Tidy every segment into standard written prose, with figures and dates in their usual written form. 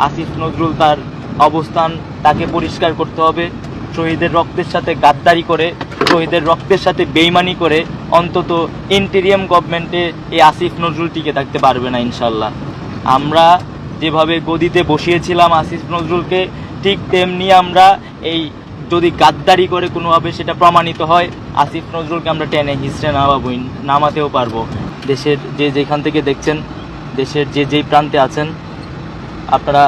আসিফ নজরুল তার অবস্থান তাকে পরিষ্কার করতে হবে। শহীদের রক্তের সাথে গাদ্দারি করে, শহীদের রক্তের সাথে বেইমানি করে অন্তত ইন্টেরিয়াম গভর্নমেন্টে এই আসিফ নজরুল টিকে থাকতে পারবে না ইনশাল্লাহ। আমরা যেভাবে গদিতে বসিয়েছিলাম আসিফ নজরুলকে, ঠিক তেমনি আমরা এই যদি গাদ্দারি করে কোনোভাবে সেটা প্রমাণিত হয়, আসিফ নজরুলকে আমরা টেনে হিসড়ে নামাতেও পারবো। দেশের যে যেখান থেকে দেখছেন, দেশের যে যেই প্রান্তে আছেন, আপনারা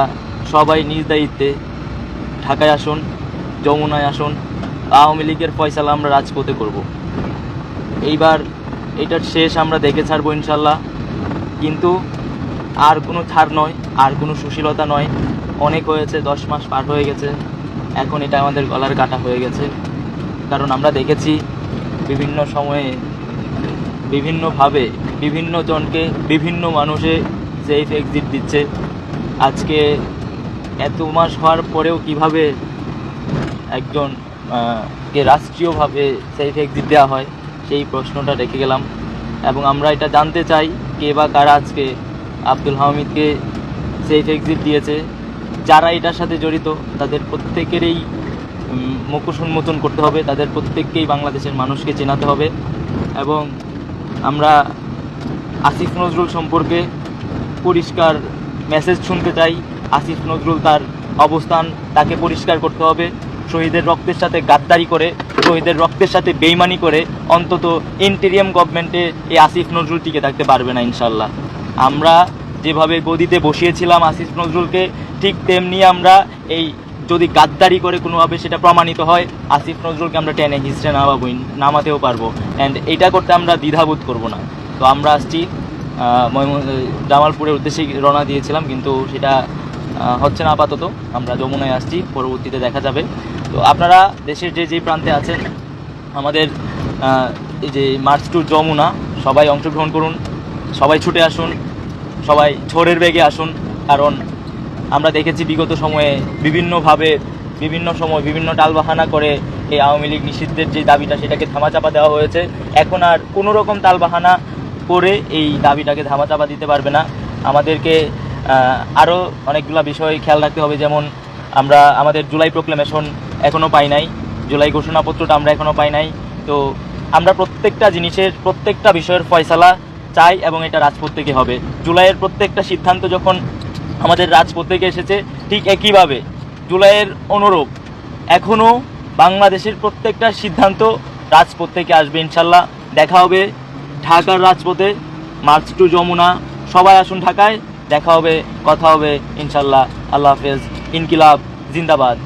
সবাই নিজ দায়িত্বে ঢাকায় আসুন, যমুনায় আসুন। আওয়ামী লীগের ফয়সালা আমরা রাজপথে করব। এইবার এটার শেষ আমরা দেখে ছাড়বো ইনশাল্লাহ। কিন্তু আর কোনো ছাড় নয়, আর কোনো সুশীলতা নয়। অনেক হয়েছে, 10 মাস পার হয়ে গেছে, এখন এটা আমাদের গলার কাটা হয়ে গেছে। কারণ আমরা দেখেছি বিভিন্ন সময়ে বিভিন্নভাবে বিভিন্ন জনকে বিভিন্ন মানুষে সেফ এক্সিট দিচ্ছে। আজকে এত মাস হওয়ার পরেও কিভাবে একজন কে রাষ্ট্রীয়ভাবে সেফ এক্সিট দেওয়া হয়, সেই প্রশ্নটা রেখে গেলাম। এবং আমরা এটা জানতে চাই কে বা কারা আজকে আব্দুল হামিদকে সেফ এক্সিট দিয়েছে। যারা এটার সাথে জড়িত তাদের প্রত্যেকেরই মুখোশ উন্মোচন করতে হবে, তাদের প্রত্যেককেই বাংলাদেশের মানুষকে চেনাতে হবে। এবং আমরা আসিফ নজরুল সম্পর্কে পরিষ্কার মেসেজ শুনতে চাই। আসিফ নজরুল তার অবস্থান তাকে পরিষ্কার করতে হবে। শহীদের রক্তের সাথে গাদ্দারি করে, শহীদের রক্তের সাথে বেইমানি করে অন্তত ইন্টেরিয়াম গভর্নমেন্টে এই আসিফ নজরুল টিকে থাকতে পারবে না ইনশাল্লাহ। আমরা যেভাবে গদিতে বসিয়েছিলাম আসিফ নজরুলকে, ঠিক তেমনি আমরা এই যদি গাদ্দারি করে কোনোভাবে সেটা প্রমাণিত হয়, আসিফ নজরুলকে আমরা টেনে হিসড়ে নামাতেও পারবো। অ্যান্ড এইটা করতে আমরা দ্বিধাবোধ করব না। তো আমরা আসছি জামালপুরের উদ্দেশ্যে রওনা দিয়েছিলাম, কিন্তু সেটা হচ্ছে না আপাতত। আমরা যমুনায় আসছি, পরবর্তীতে দেখা যাবে। তো আপনারা দেশের যে যেই প্রান্তে আছেন, আমাদের এই যে মার্চ টু যমুনা, সবাই অংশগ্রহণ করুন, সবাই ছুটে আসুন, সবাই ঝড়ের বেগে আসুন। কারণ আমরা দেখেছি বিগত সময়ে বিভিন্নভাবে বিভিন্ন টালবাহানা করে এই আওয়ামী লীগ নিষিদ্ধের যে দাবিটা, সেটাকে ধামাচাপা দেওয়া হয়েছে। এখন আর কোনো রকম টালবাহানা করে এই দাবিটাকে ধামাচাপা দিতে পারবে না। আমাদেরকে আরও অনেকগুলো বিষয় খেয়াল রাখতে হবে। যেমন আমরা আমাদের জুলাই প্রোক্লেমেশন এখনও পাই নাই, জুলাই ঘোষণাপত্রটা আমরা এখনও পাই নাই। তো আমরা প্রত্যেকটা জিনিসের, প্রত্যেকটা বিষয়ের ফয়সালা চাই এবং এটা রাজপথ থেকে হবে। জুলাইয়ের প্রত্যেকটা সিদ্ধান্ত যখন আমাদের রাজপথ থেকে এসেছে, ঠিক একইভাবে জুলাইয়ের অনুরূপ এখনও বাংলাদেশের প্রত্যেকটা সিদ্ধান্ত রাজপথ থেকে আসবে ইনশাল্লাহ। দেখা হবে ঢাকার রাজপথে, মার্চ টু যমুনা। সবাই আসুন ঢাকায়, দেখা হবে, কথা হবে ইনশাল্লাহ। আল্লাহ হাফেজ। ইনকিলাব জিন্দাবাদ।